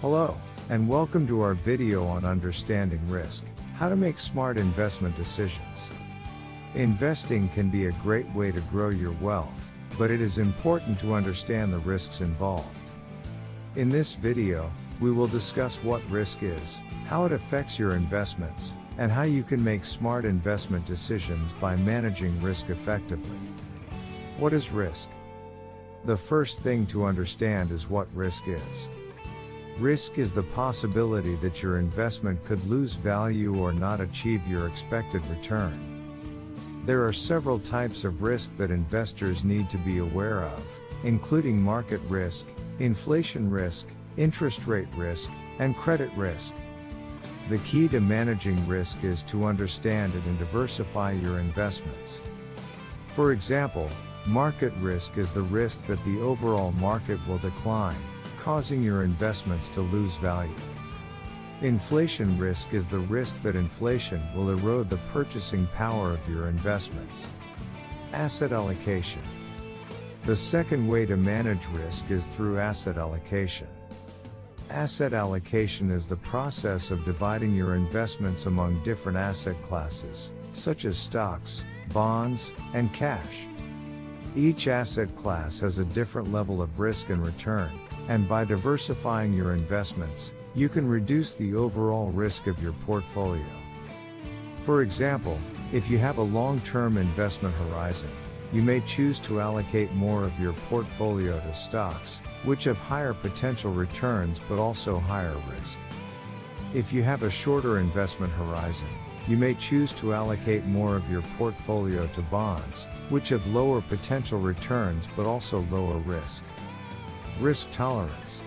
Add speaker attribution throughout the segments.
Speaker 1: Hello, and welcome to our video on understanding risk, how to make smart investment decisions. Investing can be a great way to grow your wealth, but it is important to understand the risks involved. In this video, we will discuss what risk is, how it affects your investments, and how you can make smart investment decisions by managing risk effectively. What is risk? The first thing to understand is what risk is. Risk is the possibility that your investment could lose value or not achieve your expected return. There are several types of risk that investors need to be aware of, including market risk, inflation risk, interest rate risk, and credit risk. The key to managing risk is to understand it and diversify your investments. For example, market risk is the risk that the overall market will decline, causing your investments to lose value. Inflation risk is the risk that inflation will erode the purchasing power of your investments. Asset allocation. The second way to manage risk is through asset allocation. Asset allocation is the process of dividing your investments among different asset classes, such as stocks, bonds, and cash. Each asset class has a different level of risk and return, and by diversifying your investments, you can reduce the overall risk of your portfolio. For example, if you have a long-term investment horizon, you may choose to allocate more of your portfolio to stocks, which have higher potential returns but also higher risk. If you have a shorter investment horizon, you may choose to allocate more of your portfolio to bonds, which have lower potential returns but also lower risk. Risk tolerance.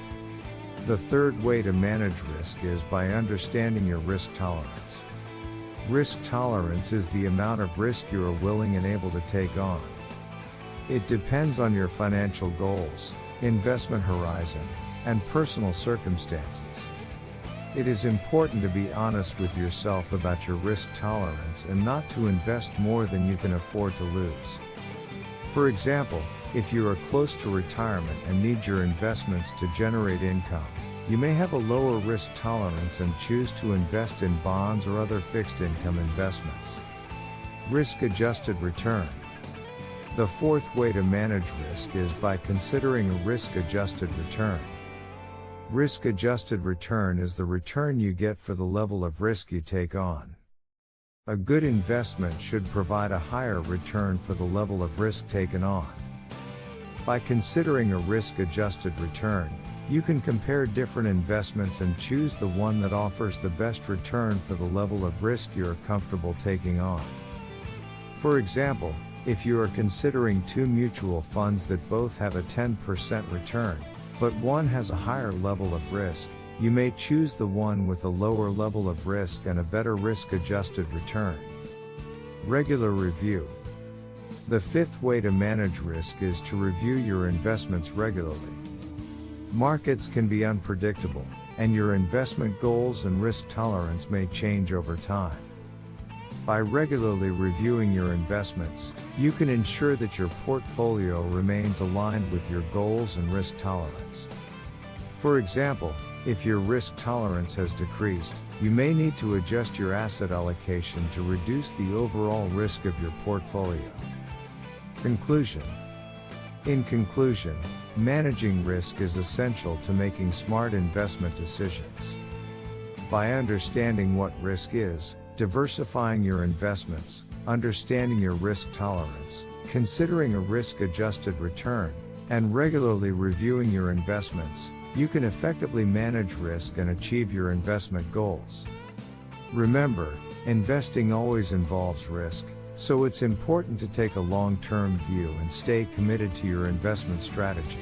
Speaker 1: The third way to manage risk is by understanding your risk tolerance. Risk tolerance is the amount of risk you are willing and able to take on. It depends on your financial goals, investment horizon, and personal circumstances. It is important to be honest with yourself about your risk tolerance and not to invest more than you can afford to lose. For example, if you are close to retirement and need your investments to generate income, you may have a lower risk tolerance and choose to invest in bonds or other fixed income investments. Risk-adjusted return. The fourth way to manage risk is by considering a risk-adjusted return. Risk-adjusted return is the return you get for the level of risk you take on. A good investment should provide a higher return for the level of risk taken on. By considering a risk-adjusted return, you can compare different investments and choose the one that offers the best return for the level of risk you're comfortable taking on. For example, if you are considering two mutual funds that both have a 10% return, but one has a higher level of risk, you may choose the one with a lower level of risk and a better risk-adjusted return. Regular review. The fifth way to manage risk is to review your investments regularly. Markets can be unpredictable, and your investment goals and risk tolerance may change over time. By regularly reviewing your investments, you can ensure that your portfolio remains aligned with your goals and risk tolerance. For example, if your risk tolerance has decreased, you may need to adjust your asset allocation to reduce the overall risk of your portfolio. Conclusion. In conclusion, managing risk is essential to making smart investment decisions. By understanding what risk is, diversifying your investments, understanding your risk tolerance, considering a risk-adjusted return, and regularly reviewing your investments, you can effectively manage risk and achieve your investment goals. Remember, investing always involves risk, so it's important to take a long-term view and stay committed to your investment strategy.